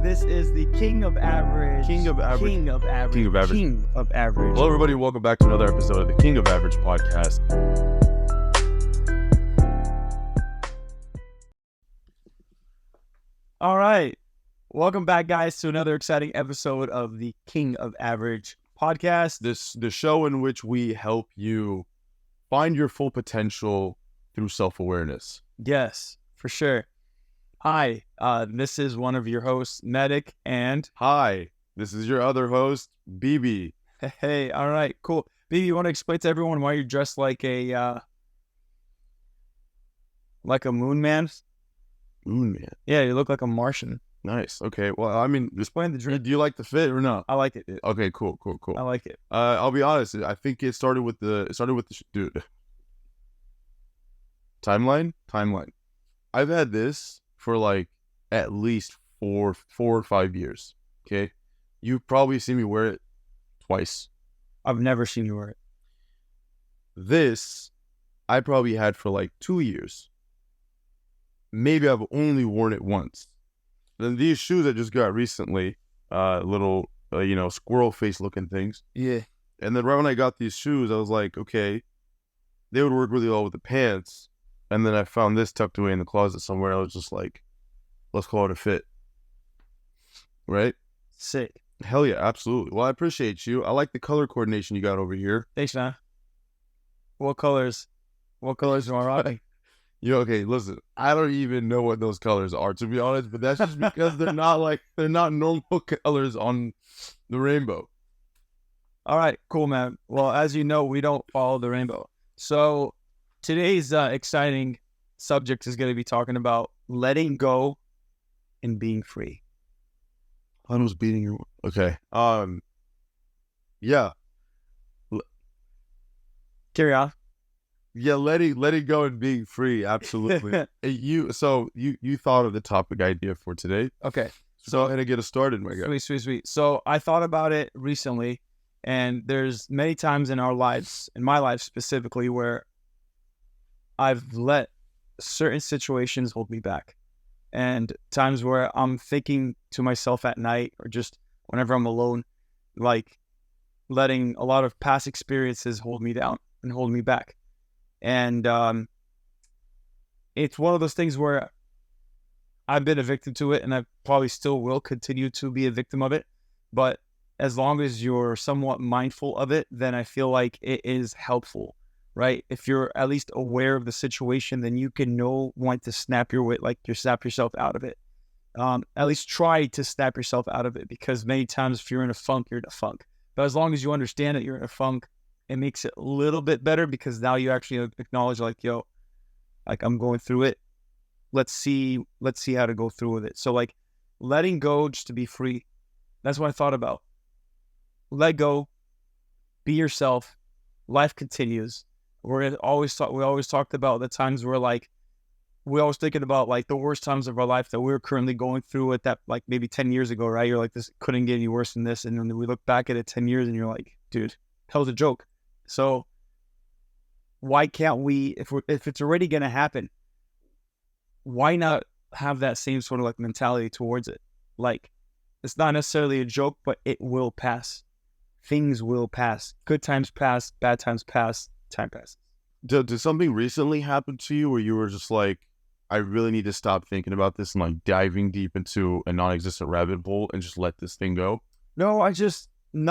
This is the King of Average. King of Average. King of Average. King of Average. King of Average. Hello, everybody. Welcome back to another episode of the King of Average podcast. All right. Welcome back, guys, to another exciting episode of the King of Average podcast. The show in which we help you find your full potential through self-awareness. Yes, for sure. Hi, this is one of your hosts, Medic, and... Hi, this is your other host, BB. Hey, all right, cool. BB, you want to explain to everyone why you're dressed like a moon man? Moon man. Yeah, you look like a Martian. Nice. Okay. Well, I mean, Explain the dress. do you like the fit or not? I like it, dude. Okay. Cool. I like it. I'll be honest. I think it started with the dude. Timeline. I've had this for like at least 4 or 5 years. Okay. You've probably seen me wear it twice. I've never seen you wear it. This I probably had for like 2 years. Maybe I've only worn it once. Then these shoes I just got recently, little, squirrel face looking things. Yeah. And then right when I got these shoes, I was like, okay, they would work really well with the pants. And then I found this tucked away in the closet somewhere. I was just like, let's call it a fit. Right? Sick. Hell yeah, absolutely. Well, I appreciate you. I like the color coordination you got over here. Thanks, man. What colors am I rocking? Okay, listen, I don't even know what those colors are, to be honest, but that's just because they're not normal colors on the rainbow. All right, cool, man. Well, as you know, we don't follow the rainbow. So today's exciting subject is going to be talking about letting go and being free. I was beating your... Okay. Yeah. Carry on. Yeah, letting go and being free, absolutely. You thought of the topic idea for today. Okay. So go ahead and get us started, my guy. Sweet. So I thought about it recently, and there's many times in our lives, in my life specifically, where I've let certain situations hold me back. And times where I'm thinking to myself at night or just whenever I'm alone, like letting a lot of past experiences hold me down and hold me back. And it's one of those things where I've been a victim to it, and I probably still will continue to be a victim of it. But as long as you're somewhat mindful of it, then I feel like it is helpful, right? If you're at least aware of the situation, then you can know when to snap yourself out of it. At least try to snap yourself out of it, because many times if you're in a funk, you're in a funk. But as long as you understand that you're in a funk, it makes it a little bit better, because now you actually acknowledge like, yo, like I'm going through it. Let's see how to go through with it. So like letting go just to be free. That's what I thought about. Let go, be yourself. Life continues. We always talked about the times where like we're always thinking about like the worst times of our life that we're currently going through at that like maybe 10 years ago, right? You're like, this couldn't get any worse than this. And then we look back at it 10 years and you're like, dude, hell's a joke. So why can't we, if it's already going to happen, why not have that same sort of like mentality towards it? Like, it's not necessarily a joke, but it will pass. Things will pass. Good times pass, bad times pass, time passes. Did something recently happen to you where you were just like, I really need to stop thinking about this and like diving deep into a non-existent rabbit hole and just let this thing go? No,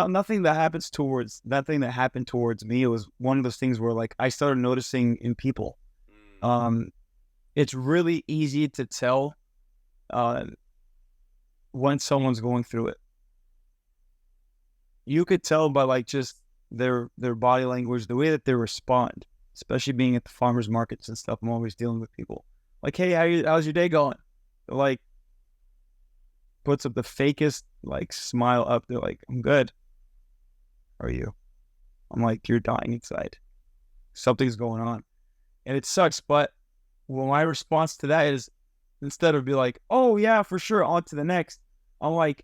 nothing that happened towards me. It was one of those things where like I started noticing in people. It's really easy to tell when someone's going through it. You could tell by like just their body language, the way that they respond, especially being at the farmers markets and stuff. I'm always dealing with people like, hey, how's your day going? They're like, puts up the fakest like smile up. They're like, I'm good. How are you? I'm like, you're dying inside. Something's going on. And it sucks. But well, my response to that is, instead of be like, oh yeah, for sure, on to the next, I'm like,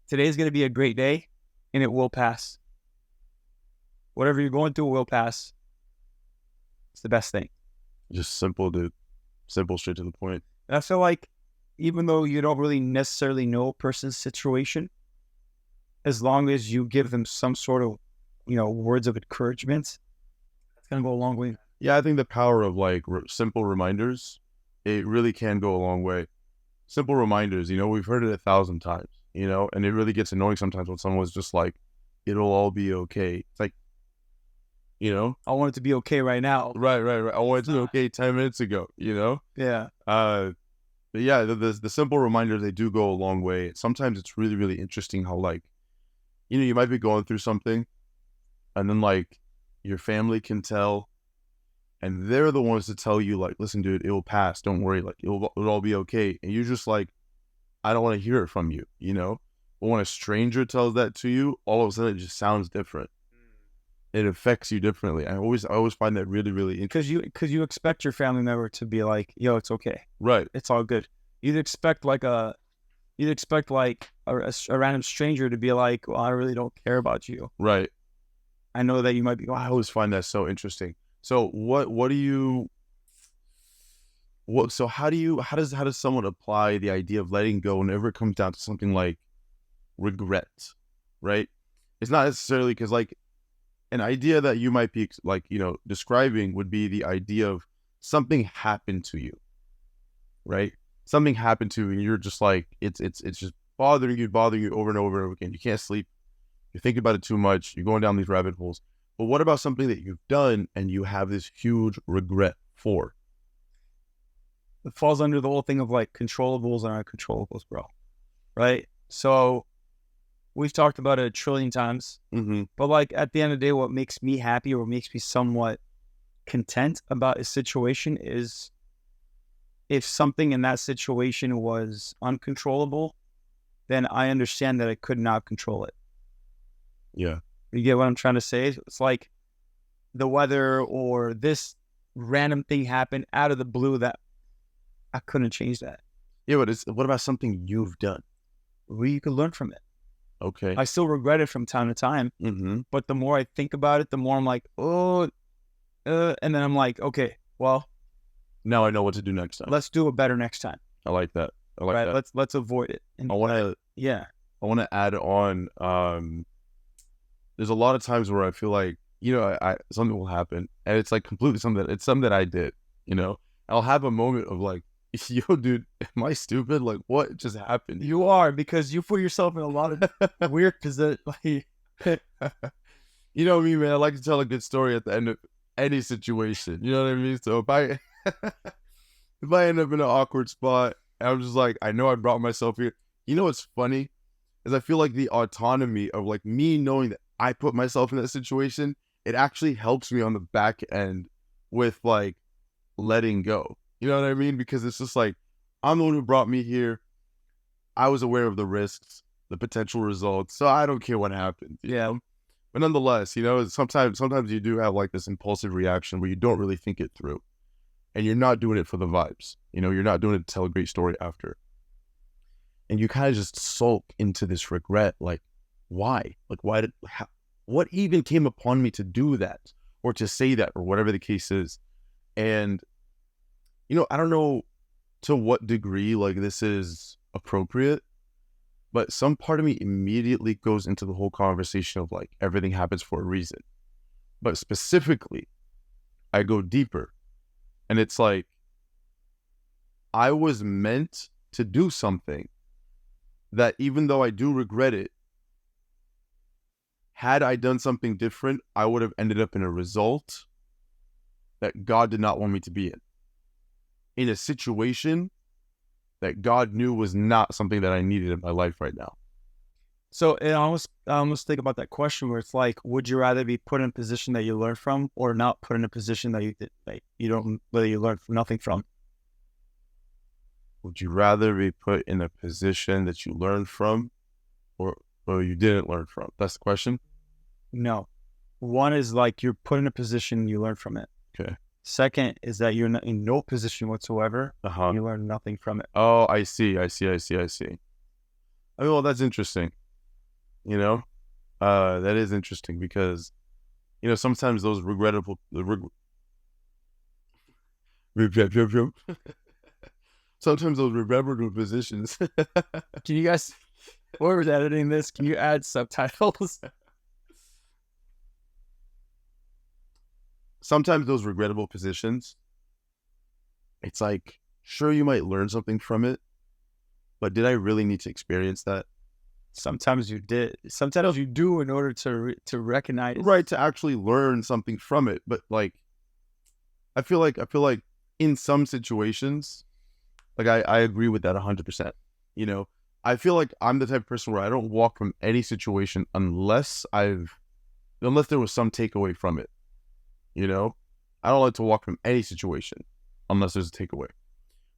today's going to be a great day and it will pass. Whatever you're going through will pass. It's the best thing. Just simple, dude. Simple, straight to the point. And I feel like even though you don't really necessarily know a person's situation, as long as you give them some sort of, words of encouragement, it's gonna go a long way. Yeah, I think the power of like simple reminders, it really can go a long way. Simple reminders, we've heard it 1,000 times, and it really gets annoying sometimes when someone's just like, it'll all be okay. It's like, I want it to be okay right now. right. I wanted to be okay 10 minutes ago, Yeah. But yeah, the simple reminders, they do go a long way. Sometimes it's really, really interesting how like, you might be going through something and then like your family can tell and they're the ones to tell you like, listen, dude, it will pass. Don't worry. Like it'll all be okay. And you're just like, I don't want to hear it from you, But when a stranger tells that to you, all of a sudden it just sounds different. It affects you differently. I always find that really, really interesting. Because you expect your family member to be like, yo, it's okay. Right. It's all good. You'd expect like a random stranger to be like, well, I really don't care about you. Right. I know that you might be. I always find that so interesting. So how does someone apply the idea of letting go whenever it comes down to something like regret, right? It's not necessarily because like an idea that you might be like, describing would be the idea of something happened to you, right? Something happened to you and you're just like, it's just bothering you over and over again. You can't sleep. You're thinking about it too much. You're going down these rabbit holes. But what about something that you've done and you have this huge regret for? It falls under the whole thing of like controllables and uncontrollables, bro. Right? So we've talked about it a trillion times, but like at the end of the day, what makes me happy or makes me somewhat content about a situation is if something in that situation was uncontrollable, then I understand that I could not control it. Yeah. You get what I'm trying to say? It's like the weather or this random thing happened out of the blue that I couldn't change that. Yeah, but what about something you've done? Well, you could learn from it. Okay. I still regret it from time to time, but the more I think about it, the more I'm like, and then I'm like, okay, well, now I know what to do next time. Let's do it better next time. I like that. That. Let's avoid it. And I want to add on. There's a lot of times where I feel like, something will happen and it's like completely something that I did, I'll have a moment of like, yo, dude, am I stupid? Like, what just happened? You are, because you put yourself in a lot of weird position. Like, you know me, man. I like to tell a good story at the end of any situation. You know what I mean? So if I end up in an awkward spot, I'm just like, I know I brought myself here. You know what's funny is I feel like the autonomy of like me knowing that I put myself in that situation, it actually helps me on the back end with like letting go. You know what I mean? Because it's just like, I'm the one who brought me here. I was aware of the risks, the potential results, so I don't care what happens. Yeah. But nonetheless, sometimes you do have like this impulsive reaction where you don't really think it through. And you're not doing it for the vibes. You're not doing it to tell a great story after. And you kind of just sulk into this regret. Like, why? Like, what even came upon me to do that or to say that or whatever the case is? And, I don't know to what degree like this is appropriate, but some part of me immediately goes into the whole conversation of like, everything happens for a reason. But specifically, I go deeper. And it's like, I was meant to do something that even though I do regret it, had I done something different, I would have ended up in a result that God did not want me to be in a situation that God knew was not something that I needed in my life right now. So I almost think about that question where it's like, would you rather be put in a position that you learn from, or not put in a position that you learn nothing from? Would you rather be put in a position that you learn from, or you didn't learn from? That's the question. No, one is like you're put in a position, you learn from it. Okay. Second is that you're in no position whatsoever. You learn nothing from it. Oh, I see. I mean, well, that's interesting. That is interesting because, sometimes those Sometimes those regrettable positions. Can you guys, whoever's editing this, can you add subtitles? Sometimes those regrettable positions, it's like, sure, you might learn something from it, but did I really need to experience that? Sometimes you did. Sometimes you do in order to recognize. Right, to actually learn something from it. But like, I feel like in some situations, like I agree with that 100%. You know, I feel like I'm the type of person where I don't walk from any situation unless there was some takeaway from it. You know, I don't like to walk from any situation unless there's a takeaway.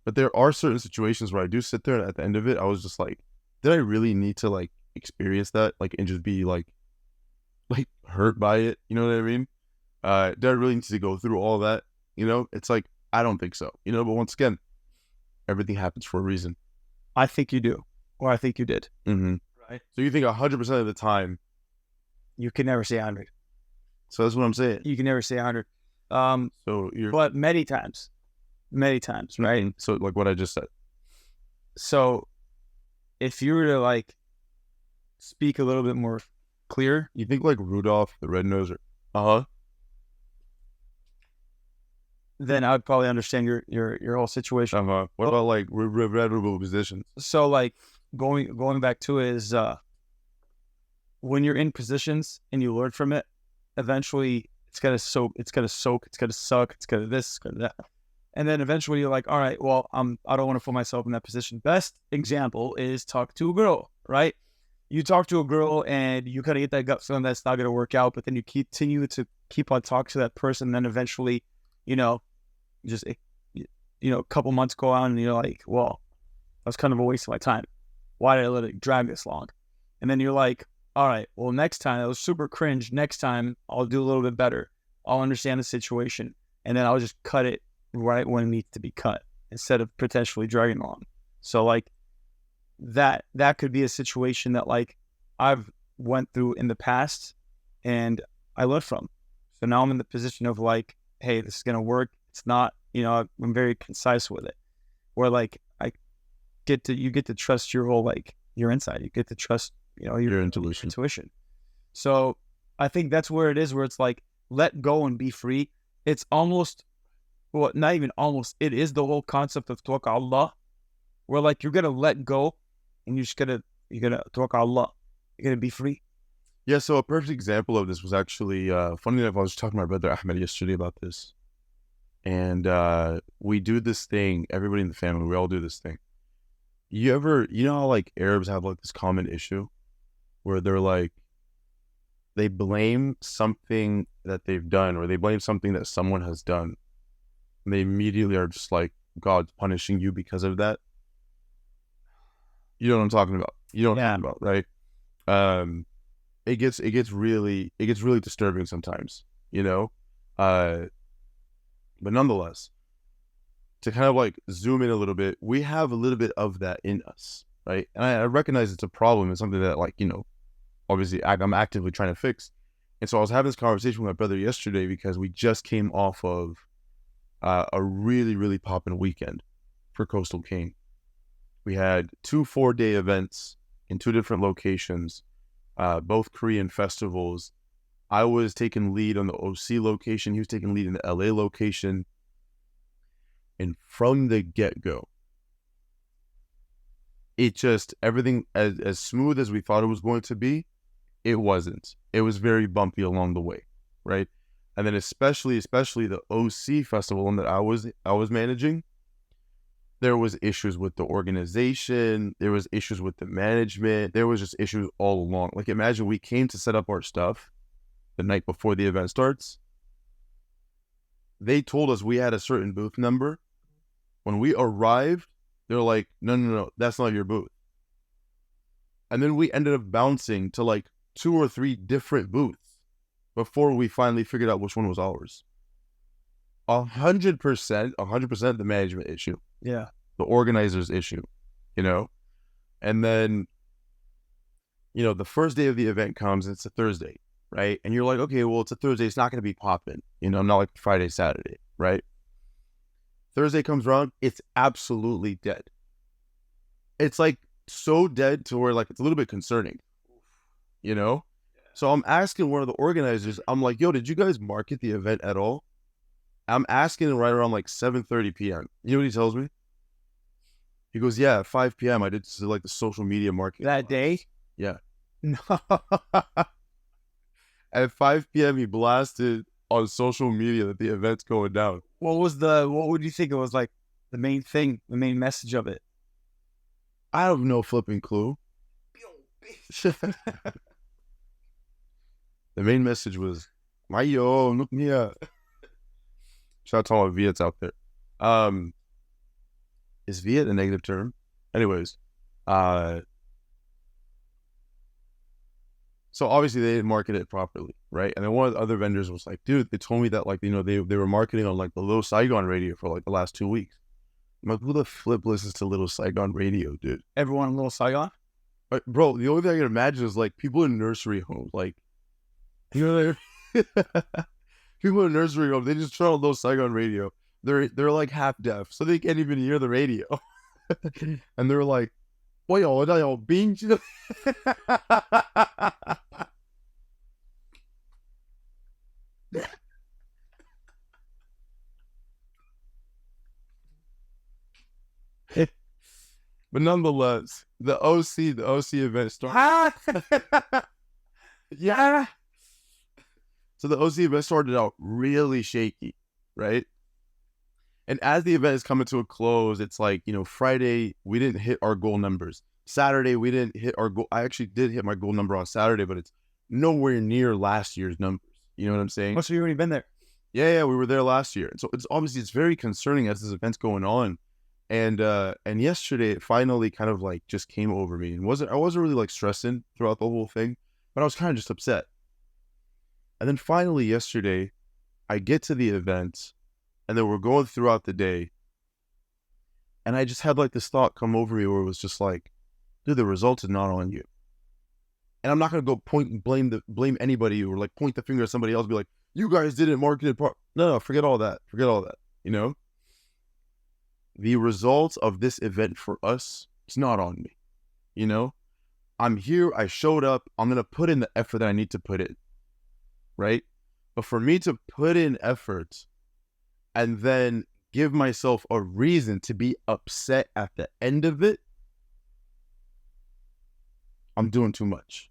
But there are certain situations where I do sit there and at the end of it, I was just like, did I really need to like experience that? Like, and just be like hurt by it? You know what I mean? Did I really need to go through all that? You know, it's like, I don't think so. You know, but once again, everything happens for a reason. I think you do, or I think you did. Mm-hmm. Right. So you think 100% of the time. You can never say 100. So that's what I'm saying. You can never say 100. So you're. But many times, right? Mm-hmm. So like what I just said. So if you were to like speak a little bit more clear, you think like Rudolph the Red-Nosed? Uh-huh. Then I would probably understand your whole situation. Uh-huh. What about like regrettable positions? So like going back to it is when you're in positions and you learn from it, eventually it's gonna suck, it's gonna this, it's gonna that. And then eventually you're like, all right, well, I don't want to put myself in that position. Best example is talk to a girl, right? You talk to a girl and you kind of get that gut feeling that's not going to work out, but then you continue to keep on talking to that person. And then eventually, a couple months go on and you're like, well, that's kind of a waste of my time. Why did I let it drag this long? And then you're like, all right, well, next time, that was super cringe. Next time I'll do a little bit better. I'll understand the situation. And then I'll just cut it right when it needs to be cut instead of potentially dragging along. So like that could be a situation that like I've went through in the past and I learned from. So now I'm in the position of like, hey, this is going to work. It's not, I'm very concise with it, where like you get to trust your whole, like your insight. You get to trust, your intuition. So I think that's where it is, where it's like, let go and be free. It's almost, well, not even almost, it is the whole concept of tawakkal Allah, where like you're gonna let go and you're gonna tawakkal Allah. You're gonna be free. Yeah, so a perfect example of this was actually funny enough, I was talking to my brother Ahmed yesterday about this. And we do this thing, everybody in the family, we all do this thing. You know how like Arabs have like this common issue where they're like, they blame something that they've done, or they blame something that someone has done. They immediately are just like, God's punishing you because of that. You know what I'm talking about? You know what I'm talking about, right? It gets really disturbing sometimes, but nonetheless, to kind of like zoom in a little bit, we have a little bit of that in us, right? And I recognize it's a problem. It's something that, like, obviously I'm actively trying to fix. And so I was having this conversation with my brother yesterday because we just came off of a really, really popping weekend for Coastal King. We had 2 4-day events in 2 different locations, both Korean festivals. I was taking lead on the OC location. He was taking lead in the LA location. And from the get-go, it just, everything as smooth as we thought it was going to be, it wasn't. It was very bumpy along the way, right? And then especially the OC festival one that I was managing, there was issues with the organization, there was issues with the management, there was just issues all along. Like, imagine we came to set up our stuff the night before the event starts. They told us we had a certain booth number. When we arrived, they're like, no, that's not your booth. And then we ended up bouncing to like 2 or 3 different booths before we finally figured out which one was ours. 100% the management issue. Yeah. The organizer's issue, And then, the first day of the event comes, and it's a Thursday, right? And you're like, okay, well, it's a Thursday. It's not going to be popping, not like Friday, Saturday, right? Thursday comes around, it's absolutely dead. It's like so dead to where like it's a little bit concerning, you know? So I'm asking one of the organizers, I'm like, yo, did you guys market the event at all? I'm asking him right around like 7:30 p.m. You know what he tells me? He goes, yeah, at 5 p.m. I did like the social media marketing. That day? Yeah. No. At 5 p.m. he blasted on social media that the event's going down. What would you think it was like the main thing, the main message of it? I have no flipping clue. The main message was, Mayo, look me up. Shout out to all the Viets out there. Is Viet a negative term? Anyways, so obviously they didn't market it properly, right? And then one of the other vendors was like, dude, they told me that like, you know, they were marketing on like the Little Saigon radio for like the last 2 weeks. I'm like, who the flip listens to Little Saigon radio, dude? Everyone in Little Saigon? Bro, the only thing I can imagine is like people in nursery homes, like, you know, people in nursery homes, they just turn on Little Saigon radio. They're like half deaf, so they can't even hear the radio. And they're like, "我有病." But nonetheless, the OC event started. Yeah. So the OC event started out really shaky, right? And as the event is coming to a close, it's like, you know, Friday, we didn't hit our goal numbers. Saturday, we didn't hit our goal. I actually did hit my goal number on Saturday, but it's nowhere near last year's numbers. You know what I'm saying? Must have already been there. Yeah, we were there last year. And so it's obviously, it's very concerning as this event's going on. And yesterday it finally kind of like just came over me. And I wasn't really like stressing throughout the whole thing, but I was kind of just upset. And then finally yesterday, I get to the event, and then we're going throughout the day, and I just had like this thought come over me where it was just like, dude, the result is not on you. And I'm not gonna go point and blame anybody or like point the finger at somebody else and be like, you guys didn't market it. No, forget all that. Forget all that. You know, the results of this event for us, it's not on me. You know, I'm here. I showed up. I'm gonna put in the effort that I need to put in. Right? But for me to put in effort and then give myself a reason to be upset at the end of it, I'm doing too much.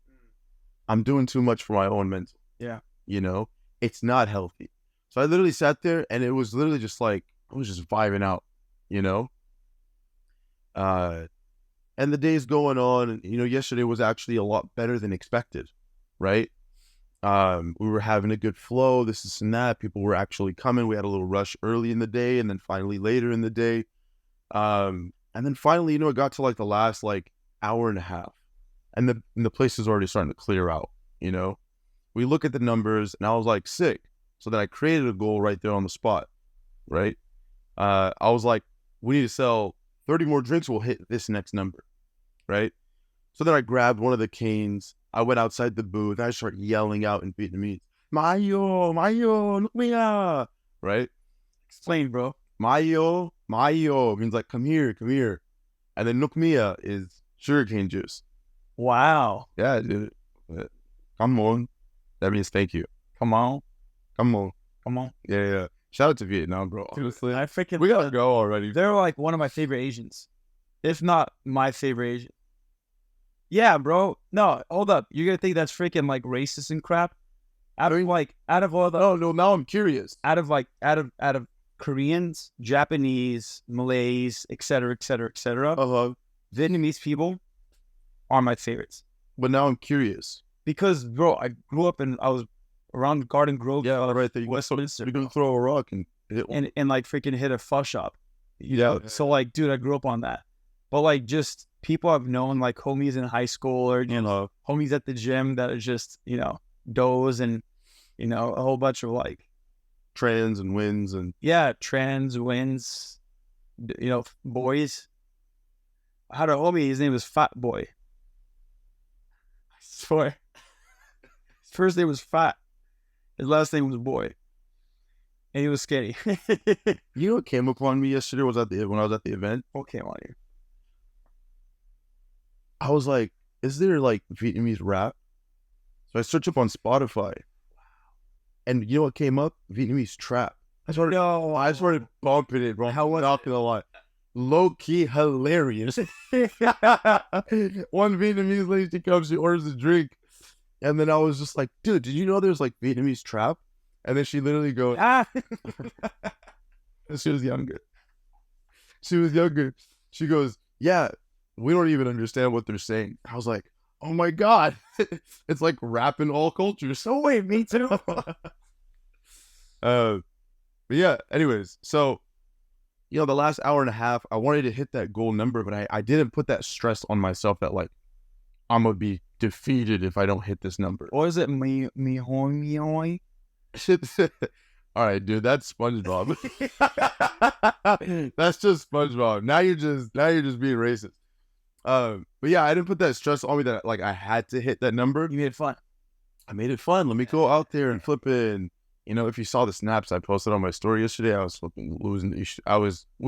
I'm doing too much for my own mental. Yeah. You know, it's not healthy. So I literally sat there and it was literally just like, I was just vibing out, you know? And the day's going on, and, you know, yesterday was actually a lot better than expected, right? We were having a good flow, this and that. People were actually coming. We had a little rush early in the day and then finally later in the day. And then finally, you know, it got to like the last like hour and a half, and the place is already starting to clear out, you know? We look at the numbers and I was like, sick. So then I created a goal right there on the spot, right? I was like, we need to sell 30 more drinks. We'll hit this next number, right? So then I grabbed one of the canes. I went outside the booth. I started yelling out in Vietnamese, Mayo, look me up, right? Explain, bro. Mayo means like, come here. And then nukmia is sugarcane juice. Wow. Yeah, dude. Come on. That means thank you. Come on. Yeah. Shout out to Vietnam, bro. Seriously, I freaking... We gotta go already. They're like one of my favorite Asians, if not my favorite Asian. Yeah, bro. No, hold up. You're gonna think that's freaking like racist and crap? Out of all the... Oh no, now I'm curious. Out of Koreans, Japanese, Malays, etc., Vietnamese people are my favorites. But now I'm curious. Because, bro, I was around Garden Grove. Yeah, right there. You're gonna throw a rock and hit one. And like freaking hit a pho shop. Yeah. So like, dude, I grew up on that. But like, just people I've known, like homies in high school or, you know, homies at the gym that are just, you know, does and, you know, a whole bunch of like trans and wins, you know, boys. I had a homie, his name was Fat Boy. I swear. His first name was Fat. His last name was Boy. And he was skinny. You know what came upon me yesterday when I was at the event? What came on you? I was like, is there like Vietnamese rap? So I searched up on Spotify. And you know what came up? Vietnamese trap. I started bumping it, bro. How not gonna lie. Low key hilarious. One Vietnamese lady, she comes, she orders a drink. And then I was just like, dude, did you know there's like Vietnamese trap? And then she literally goes, she was younger. She goes, yeah, we don't even understand what they're saying. I was like, oh my God. It's like rap in all cultures. So wait, me too. But yeah, anyways, so, you know, the last hour and a half, I wanted to hit that goal number, but I didn't put that stress on myself that like, I'm going to be defeated if I don't hit this number. What is it? Me hoi. All right, dude, that's SpongeBob. That's just SpongeBob. Now you're just being racist. But yeah, I didn't put that stress on me that like I had to hit that number. You made it fun. I made it fun. Let me go out there and flip it. You know, if you saw the snaps I posted on my story yesterday, I was flipping losing. We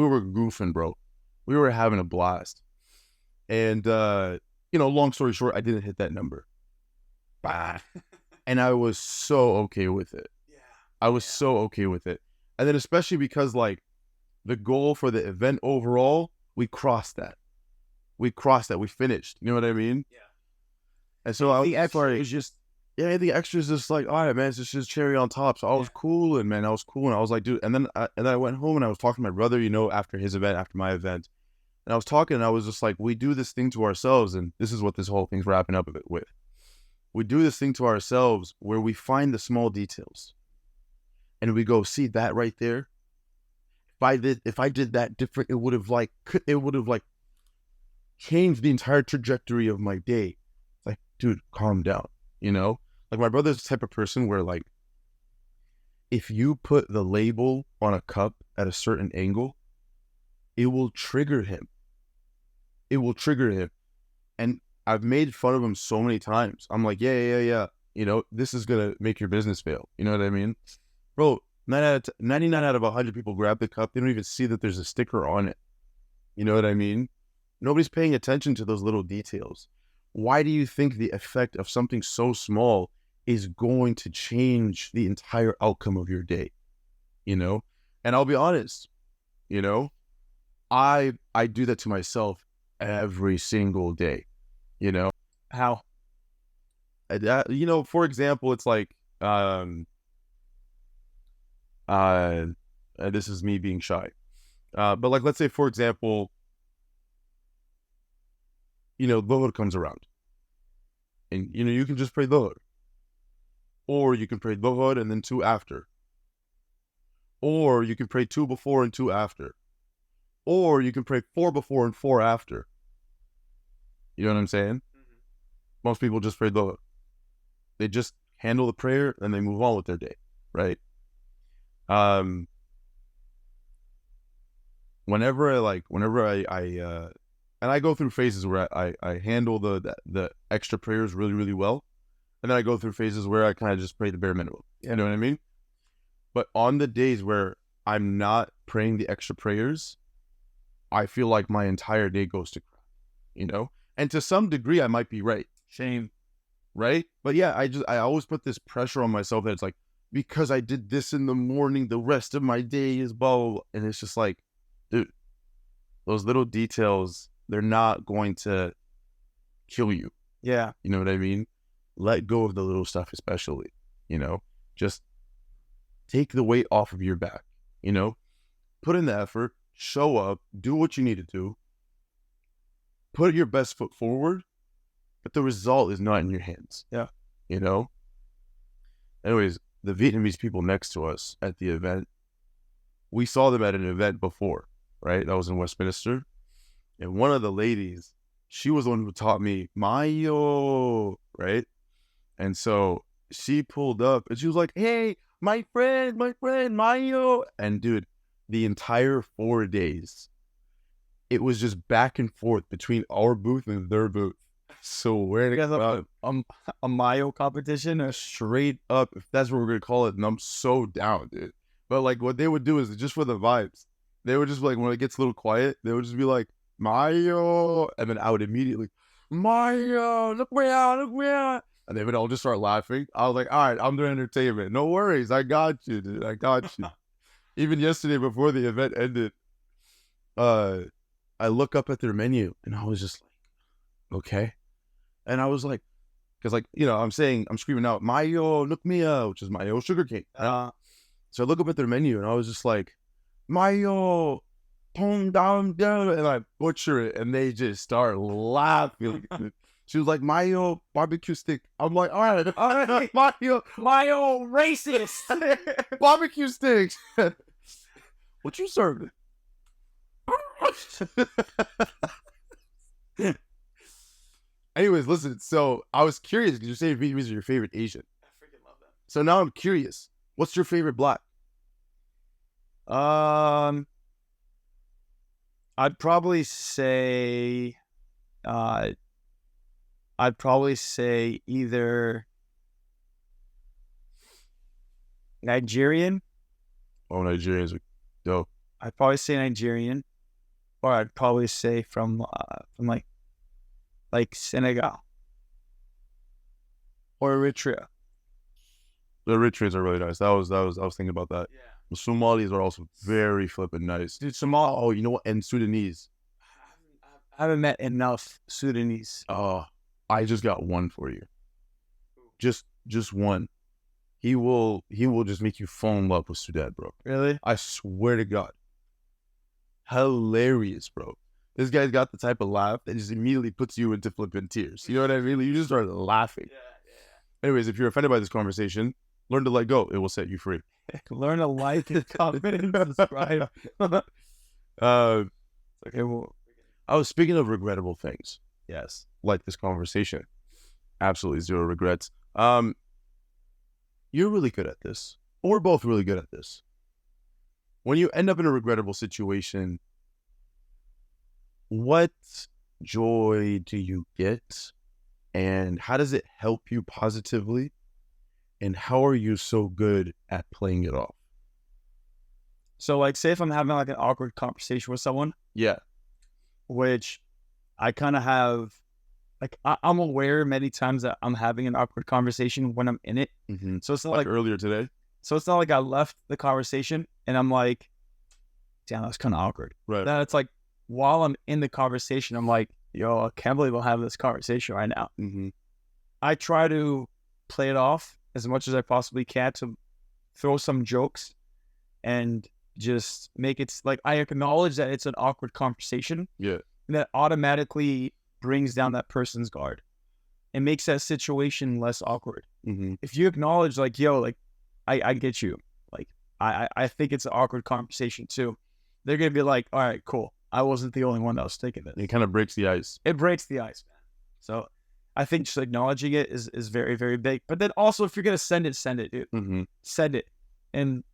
were goofing, bro. We were having a blast. And you know, long story short, I didn't hit that number. Bah. And I was so okay with it. I was so okay with it. And then especially because like the goal for the event overall, we crossed that. We finished. You know what I mean? Yeah. And so I was The extra is just, yeah, the extra is just like, all right, man, it's just cherry on top. So I was cool, and man, I was cool. And I was like, dude, and then I went home and I was talking to my brother, you know, after his event, after my event. And I was talking and I was just like, we do this thing to ourselves. And this is what this whole thing's wrapping up a bit with. We do this thing to ourselves where we find the small details. And we go, see that right there? If I did that different, it would have like changed the entire trajectory of my day. It's like, dude, calm down. You know? Like my brother's the type of person where like, if you put the label on a cup at a certain angle, it will trigger him. And I've made fun of him so many times. I'm like, yeah. You know, this is going to make your business fail. You know what I mean? Bro, 99 out of 100 people grab the cup. They don't even see that there's a sticker on it. You know what I mean? Nobody's paying attention to those little details. Why do you think the effect of something so small is going to change the entire outcome of your day? You know? And I'll be honest, you know, I do that to myself every single day, you know? How? You know, for example, it's like, this is me being shy. But like, let's say, for example, you know, Dhuhr comes around. And, you know, you can just pray Dhuhr. Or you can pray Dhuhr and then 2 after. Or you can pray 2 before and 2 after. Or you can pray 4 before and 4 after. You know what I'm saying? Mm-hmm. Most people just pray Dhuhr. They just handle the prayer and they move on with their day, right? Whenever I and I go through phases where I handle the extra prayers really, really well. And then I go through phases where I kind of just pray the bare minimum. You know what I mean? But on the days where I'm not praying the extra prayers, I feel like my entire day goes to crap, you know? And to some degree, I might be right. Shame. Right? But yeah, I always put this pressure on myself that it's like, because I did this in the morning, the rest of my day is blah, blah, blah. And it's just like, dude, those little details, they're not going to kill you. Yeah. You know what I mean? Let go of the little stuff, especially, you know, just take the weight off of your back, you know, put in the effort, show up, do what you need to do, put your best foot forward, but the result is not in your hands. Yeah. You know? Anyways, the Vietnamese people next to us at the event, we saw them at an event before, right? That was in Westminster. And one of the ladies, she was the one who taught me Mayo, right? And so she pulled up and she was like, hey, my friend, Mayo. And dude, the entire 4 days, it was just back and forth between our booth and their booth. So where You guys have a Mayo competition? Or? straight up, if that's what we're going to call it, and I'm so down, dude. But like what they would do is just for the vibes. They would just like when it gets a little quiet, they would just be like Mario, and then I would immediately Mario, look me out, look me out, and they would all just start laughing. I was like, all right, I'm doing entertainment. No worries, I got you, dude. I got you. Even yesterday before the event ended, I look up at their menu and I was just like, okay, and I was like, because like I'm screaming out Mayo, look me out, which is Mayo sugarcane. So I look up at their menu and I was just like, Mayo, tone down, and I butcher it, and they just start laughing. She was like, Mayo barbecue stick. I'm like, all right, Mayo racist barbecue sticks. What you serving? Anyways, listen. So I was curious because you say Vietnamese are your favorite Asian. I freaking love them. So now I'm curious. What's your favorite black? I'd probably say, I'd probably say either Nigerian. Oh, Nigerians are dope. I'd probably say Nigerian, or I'd probably say from like Senegal or Eritrea. The Eritreans are really nice. I was thinking about that. Yeah. The Somalis are also very flippin' nice. Dude, Somal. Oh, you know what? And Sudanese. I haven't met enough Sudanese. Oh, I just got one for you. Just one. He will just make you fall in love with Sudan, bro. Really? I swear to God. Hilarious, bro. This guy's got the type of laugh that just immediately puts you into flipping tears. You know what I mean? You just start laughing. Yeah. Anyways, if you're offended by this conversation, learn to let go. It will set you free. Learn to like and comment and subscribe. Okay, well, I was speaking of regrettable things. yes. Like this conversation. Absolutely zero regrets. You're really good at this. We're both really good at this. When you end up in a regrettable situation, what joy do you get? And how does it help you positively? And how are you so good at playing it off? So, like, say if I'm having like an awkward conversation with someone, Yeah. which I kind of have, like, I'm aware many times that I'm having an awkward conversation when I'm in it. Mm-hmm. So it's not Like like earlier today. So it's not like I left the conversation and I'm like, damn, that's kind of awkward. Right. Then it's like, while I'm in the conversation, I'm like, yo, I can't believe I'm having this conversation right now. Mm-hmm. I try to play it off as much as I possibly can to throw some jokes and just make it like I acknowledge that it's an awkward conversation. Yeah. And that automatically brings down that person's guard. It makes that situation less awkward. Mm-hmm. If you acknowledge, like, yo, like, I get you. Like, I think it's an awkward conversation too. They're going to be like, all right, cool. I wasn't the only one that was thinking this. It kind of breaks the ice. It breaks the ice, man. So I think just acknowledging it is very, very big. But then also, if you're going to send it, dude. Mm-hmm. Send it. And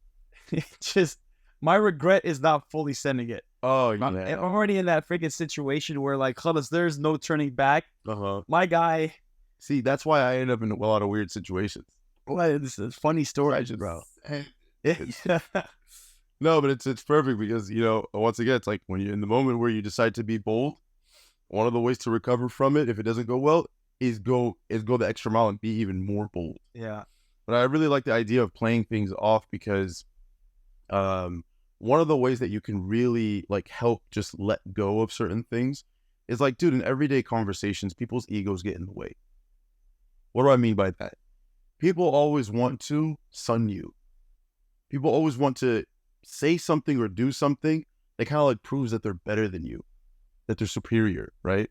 just, my regret is not fully sending it. Oh, I'm yeah. already in that freaking situation where, like, Khalas, there's no turning back. Uh-huh. My guy. See, that's why I end up in a lot of weird situations. Well, this is a funny story, bro. No, but it's perfect because, once again, it's like when you're in the moment where you decide to be bold, one of the ways to recover from it, if it doesn't go well, is go the extra mile and be even more bold. Yeah. But I really like the idea of playing things off because one of the ways that you can really like help just let go of certain things is like, dude, in everyday conversations, people's egos get in the way. What do I mean by that? People always want to sun you. People always want to say something or do something that kind of like proves that they're better than you, that they're superior, right?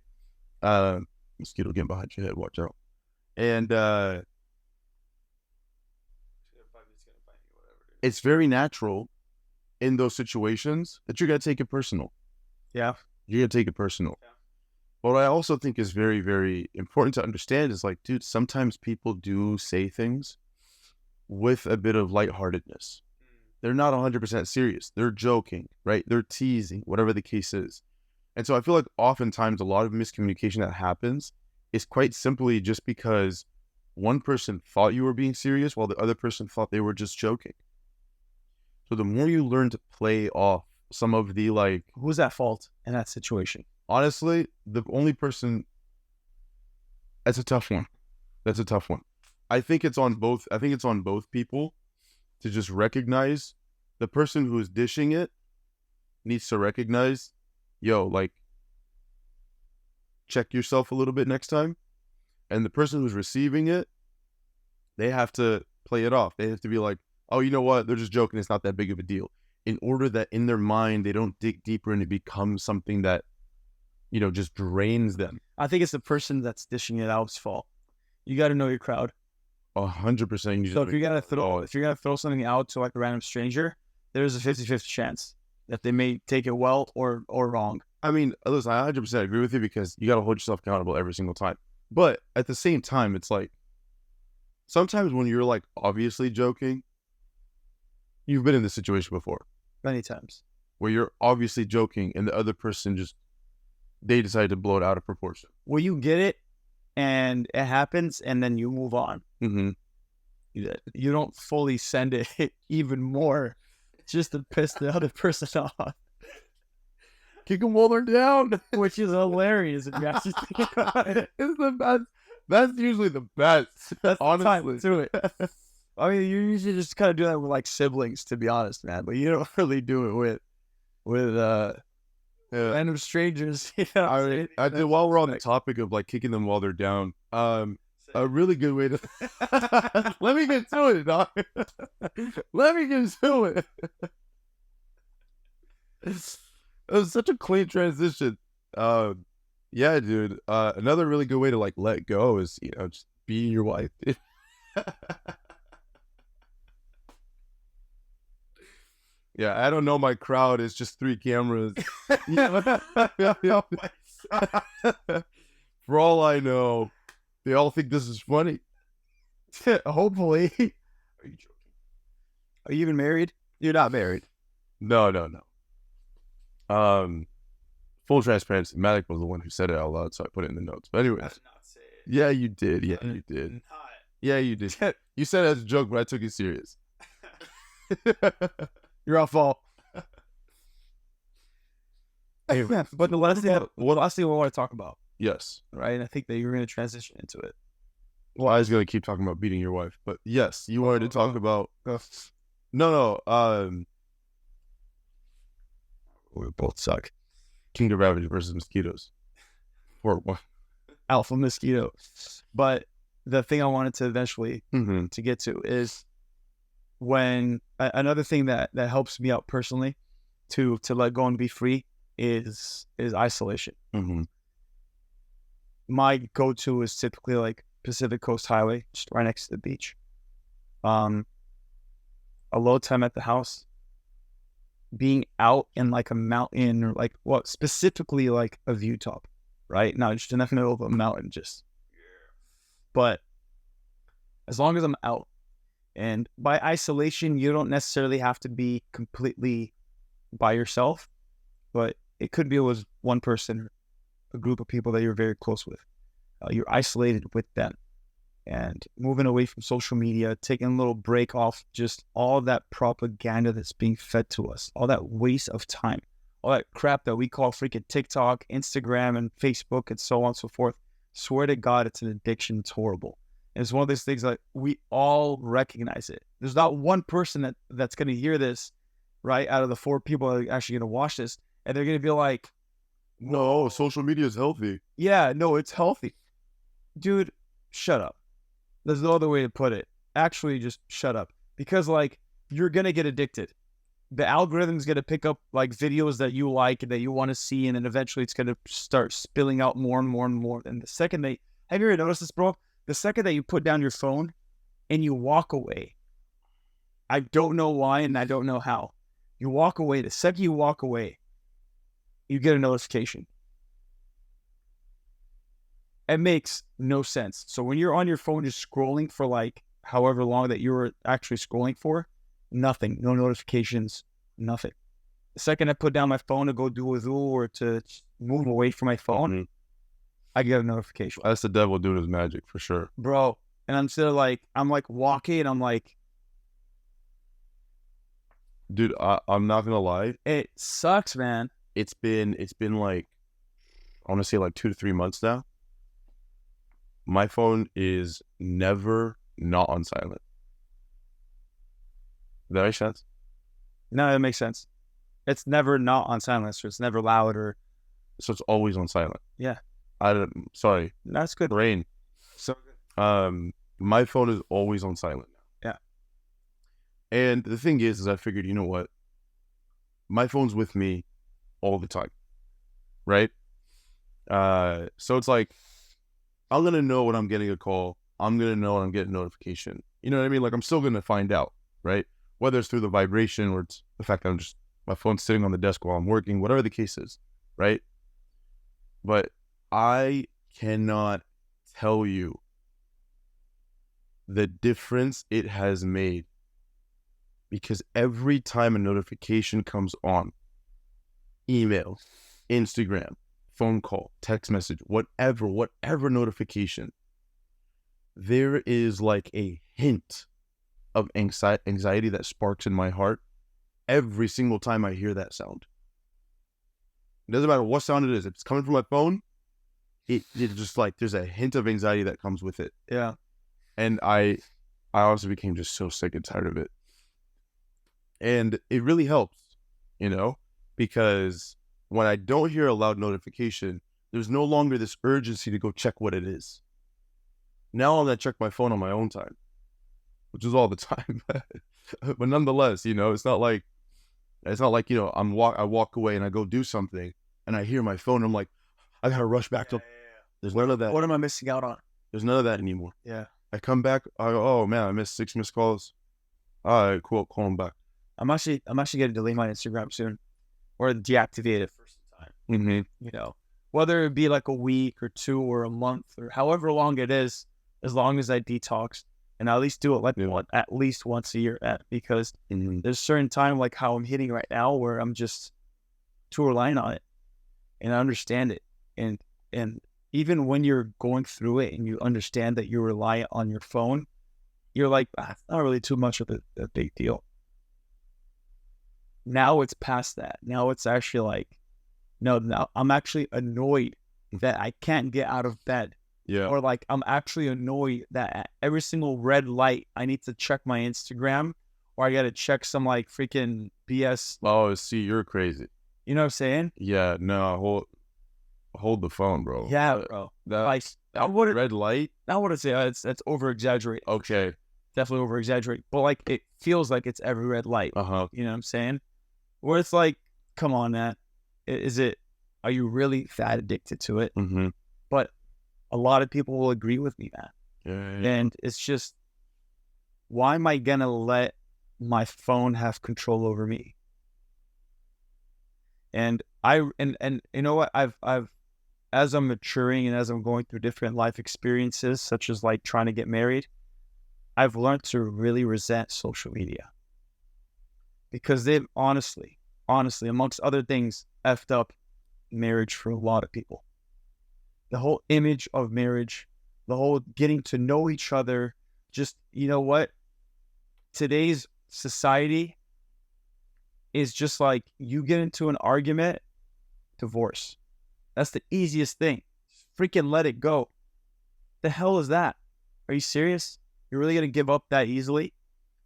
Mosquito getting behind your head, watch out. And it's very natural in those situations that you're going to take it personal. Yeah. You're going to take it personal. Yeah. What I also think is very, very important to understand is like, dude, sometimes people do say things with a bit of lightheartedness. They're not 100% serious. They're joking, right? They're teasing, whatever the case is. And so I feel like oftentimes a lot of miscommunication that happens is quite simply just because one person thought you were being serious while the other person thought they were just joking. So the more you learn to play off some of the like, Who's at fault in that situation? honestly, the only person, that's a tough one. That's a tough one. I think it's on both. I think it's on both people to just recognize the person who is dishing it needs to recognize, yo, like, check yourself a little bit next time. And the person who's receiving it, they have to play it off. They have to be like, oh, you know what? They're just joking. It's not that big of a deal. In order that in their mind, they don't dig deeper and it becomes something that, you know, just drains them. I think it's the person that's dishing it out's fault. You got to know your crowd. 100%. So if you're gonna throw something out to like a random stranger, there's a 50-50 chance that they may take it well or wrong. I mean, listen, I 100% agree with you because you got to hold yourself accountable every single time. But at the same time, it's like, sometimes when you're like obviously joking, you've been in this situation before. Many times. Where you're obviously joking and the other person just, they decide to blow it out of proportion. Where you get it and it happens and then you move on. Mm-hmm. You don't fully send it even more just to piss the other person off. Kick them while they're down. Which is hilarious if you actually think about it. It's the best. That's usually the best. That's honestly. the time to it. I mean, you usually just kind of do that with like siblings, to be honest, man. But you don't really do it with random strangers. You know, I did. While we're on the topic of like kicking them while they're down, a really good way to let me get to it, dog. Let me get to it. It was such a clean transition. Yeah, dude. Another really good way to like let go is, you know, just being your wife. Yeah, I don't know. My crowd is just 3 cameras. For all I know, they all think this is funny. Hopefully. Are you joking? Are you even married? You're not married. No. Full transparency, Malik was the one who said it out loud, so I put it in the notes. But anyways, I did not say it. Yeah, you did. Yeah, you did. Yeah, you did. You said it as a joke, but I took it serious. You're off fault. But the last thing we want to talk about, Yes. right? And I think that you're going to transition into it. Well, I was going to keep talking about beating your wife, but yes, you wanted to talk about. No. We both suck. King of Ravage versus Mosquitoes. 4-1. Alpha Mosquito. But the thing I wanted to eventually to get to is when another thing that helps me out personally to let go and be free is isolation. My go-to is typically like Pacific Coast Highway, just right next to the beach. A low time at the house, being out in like a mountain or like specifically like a view top, right? Not just in the middle of a mountain, just. But as long as I'm out, and by isolation, you don't necessarily have to be completely by yourself, but it could be with one person or a group of people that you're very close with. You're isolated with them and moving away from social media, taking a little break off just all that propaganda that's being fed to us, all that waste of time, all that crap that we call freaking TikTok, Instagram, and Facebook, and so on and so forth. Swear to God, it's an addiction. It's horrible. And it's one of those things that we all recognize it. There's not one person that's going to hear this, right, out of the 4 people that are actually going to watch this, and they're going to be like, no, social media is healthy. Yeah, no, it's healthy. Dude, shut up. There's no other way to put it. Actually, just shut up. Because, like, you're going to get addicted. The algorithm's going to pick up, like, videos that you like and that you want to see, and then eventually it's going to start spilling out more and more and more. And the second have you ever noticed this, bro? The second that you put down your phone and you walk away, I don't know why and I don't know how. You walk away. The second you walk away, you get a notification. It makes no sense. So when you're on your phone just scrolling for like however long that you were actually scrolling for, nothing, no notifications, nothing. The second I put down my phone to go do wudu or to move away from my phone, I get a notification. That's the devil doing his magic for sure. Bro. And I'm still like, I'm like walking and I'm like, Dude, I'm not gonna lie. It sucks, man. It's been like, I want to say like 2 to 3 months now. My phone is never not on silent. Does that make sense? No, that makes sense. It's never not on silence, or it's never loud, or So it's always on silent. yeah. Sorry, That's good. brain. So My phone is always on silent now. yeah, And the thing is I figured, you know what? My phone's with me all the time, right? So it's like, I'm going to know when I'm getting a call. I'm going to know when I'm getting a notification. You know what I mean? Like, I'm still going to find out, right? Whether it's through the vibration or it's the fact that my phone's sitting on the desk while I'm working, whatever the case is, right? But I cannot tell you the difference it has made, because every time a notification comes on, email, Instagram, phone call, text message, whatever notification, there is like a hint of anxiety that sparks in my heart every single time I hear that sound. It doesn't matter what sound it is. If it's coming from my phone, it just like, there's a hint of anxiety that comes with it. yeah. And I honestly became just so sick and tired of it. And it really helps, because when I don't hear a loud notification, there's no longer this urgency to go check what it is. Now I'm going to check my phone on my own time, which is all the time. But nonetheless, it's not like, I walk away and I go do something and I hear my phone and I'm like, I got to rush back to. There's none of that. What am I missing out on? There's none of that anymore. Yeah. I come back, I go, oh man, I missed 6 missed calls. All right, cool, call them back. I'm actually gonna delete my Instagram soon, or deactivate it for some time. Mm-hmm. Whether it be like a week or 2 or a month or however long it is, as long as I detox, and I at least do it at least once a year, because there's a certain time like how I'm hitting right now where I'm just too reliant on it, and I understand it, and even when you're going through it and you understand that you're reliant on your phone, you're like, it's not really too much of a big deal. Now it's past that. Now it's actually like, no, now I'm actually annoyed that I can't get out of bed. Yeah. Or like, I'm actually annoyed that at every single red light, I need to check my Instagram, or I got to check some like freaking BS. Oh, see, you're crazy. You know what I'm saying? Yeah, no, hold the phone, bro. Yeah, bro. Like, red light? I wouldn't say that's over exaggerated. Okay. Definitely over exaggerated. But like, it feels like it's every red light. Uh-huh. You know what I'm saying? Where it's like, come on, man. Are you really that addicted to it? Mm-hmm. But a lot of people will agree with me, man. Yeah. And it's just, why am I gonna let my phone have control over me? And you know what? I've as I'm maturing and as I'm going through different life experiences, such as like trying to get married, I've learned to really resent social media, because they've honestly, amongst other things, effed up marriage for a lot of people. The whole image of marriage, the whole getting to know each other, just, you know what? Today's society is just like, you get into an argument, divorce. That's the easiest thing. Just freaking let it go. The hell is that? Are you serious? You're really going to give up that easily?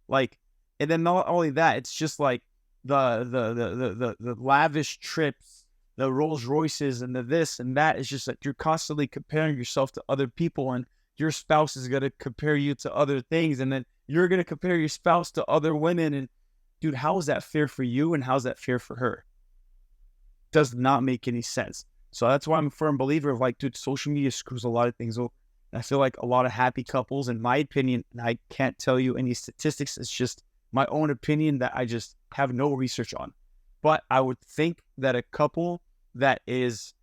Like, and then not only that, it's just like the lavish trips, the Rolls Royces and the this and that. Is just like, you're constantly comparing yourself to other people, and your spouse is going to compare you to other things. And then you're going to compare your spouse to other women. And dude, how is that fair for you? And how's that fair for her? Does not make any sense. So that's why I'm a firm believer of like, dude, social media screws a lot of things over. And I feel like a lot of happy couples, in my opinion, and I can't tell you any statistics, it's just my own opinion that I just have no research on. But I would think that a couple that is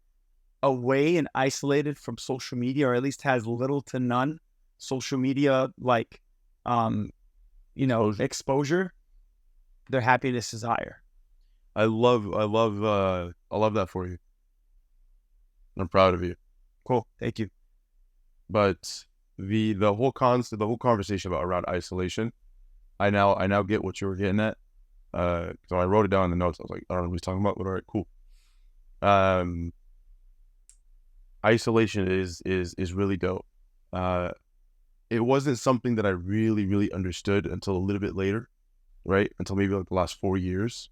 away and isolated from social media, or at least has little to none social media, like, exposure, their happiness is higher. I love that for you. I'm proud of you. Cool. Thank you. But the whole conversation around isolation, I now get what you were getting at. So I wrote it down in the notes. I was like, I don't know what he's talking about, but all right, cool. Isolation is really dope. It wasn't something that I really understood until a little bit later, right? Until maybe like the last 4 years,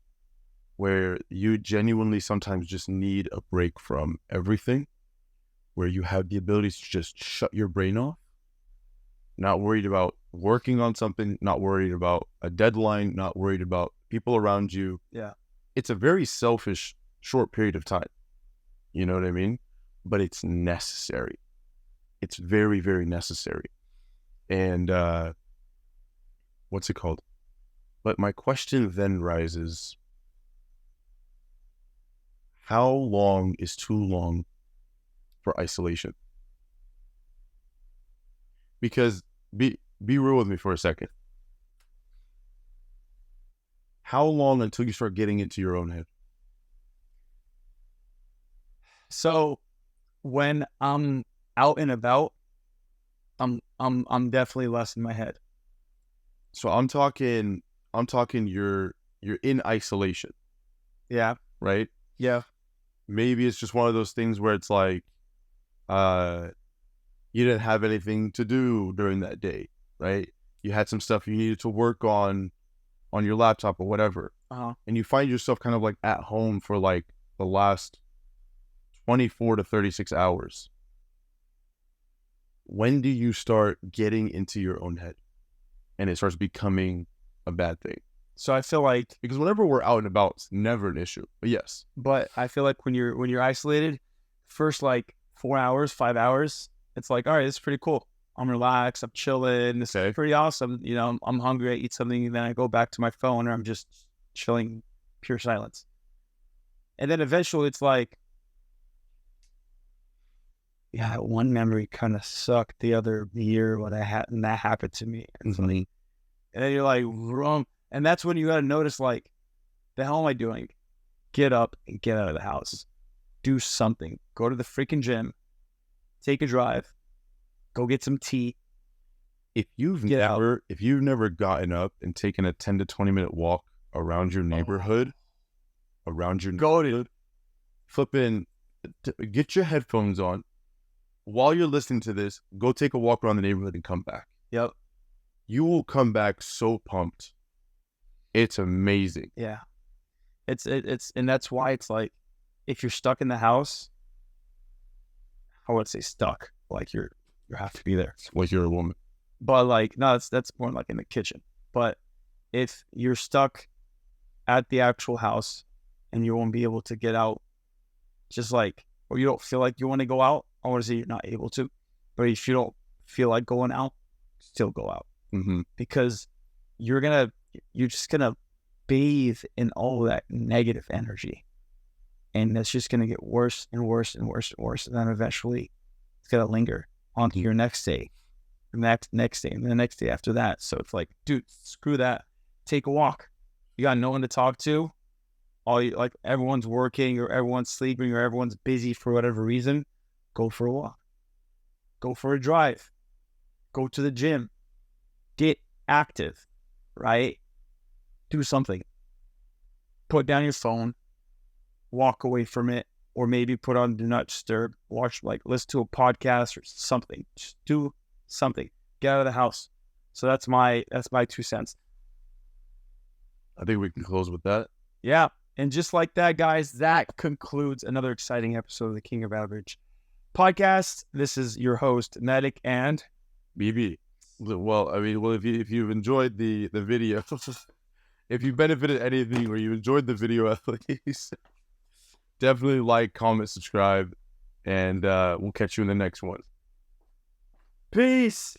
where you genuinely sometimes just need a break from everything, where you have the ability to just shut your brain off, not worried about working on something, not worried about a deadline, not worried about people around you. Yeah. It's a very selfish, short period of time. You know what I mean? But it's necessary. It's very, very necessary. And what's it called? But my question then rises, how long is too long for isolation? Because be real with me for a second. How long until you start getting into your own head? So when I'm out and about, I'm definitely less in my head. So I'm talking you're in isolation, Yeah. right? Yeah. Maybe it's just one of those things where it's like you didn't have anything to do during that day, right? You had some stuff you needed to work on your laptop or whatever. And you find yourself kind of like at home for like the last 24 to 36 hours. When do you start getting into your own head and it starts becoming a bad thing? So I feel like, because whenever we're out and about, it's never an issue. But yes. But I feel like when you're isolated, first like 4 hours, 5 hours, it's like, all right, this is pretty cool. I'm relaxed, I'm chilling. This is pretty awesome. You know, I'm hungry, I eat something, and then I go back to my phone, or I'm just chilling, pure silence. And then eventually it's like, yeah, one memory kind of sucked the other year when and that happened to me. And, and then you're like, wrong. And that's when you got to notice, like, the hell am I doing? Get up and get out of the house. Do something. Go to the freaking gym. Take a drive. Go get some tea. If you've never gotten up and taken a 10 to 20 minute walk around your neighborhood, flipping, get your headphones on. While you're listening to this, go take a walk around the neighborhood and come back. Yep. You will come back so pumped. It's amazing. Yeah. It's and that's why it's like, if you're stuck in the house, I would say stuck, like you have to be there. Like you're a woman. But like, no, that's more like in the kitchen. But if you're stuck at the actual house and you won't be able to get out, just like, or you don't feel like you want to go out, I want to say you're not able to, but if you don't feel like going out, still go out. Because you're just gonna bathe in all that negative energy, and that's just gonna get worse and worse and worse and worse, and then eventually it's gonna linger onto your next day, the next day, and the next day after that. So it's like, dude, screw that. Take a walk. You got no one to talk to. Like everyone's working or everyone's sleeping or everyone's busy for whatever reason. Go for a walk. Go for a drive. Go to the gym. Get active, right? Do something. Put down your phone. Walk away from it. Or maybe put on Do Not Disturb. Listen to a podcast or something. Just do something. Get out of the house. So that's my 2 cents. I think we can close with that. Yeah. And just like that, guys, that concludes another exciting episode of the King of Average podcast. This is your host, Medic, and BB. Well, if you've enjoyed the video, if you benefited anything or you enjoyed the video at least, definitely like, comment, subscribe, and we'll catch you in the next one. Peace.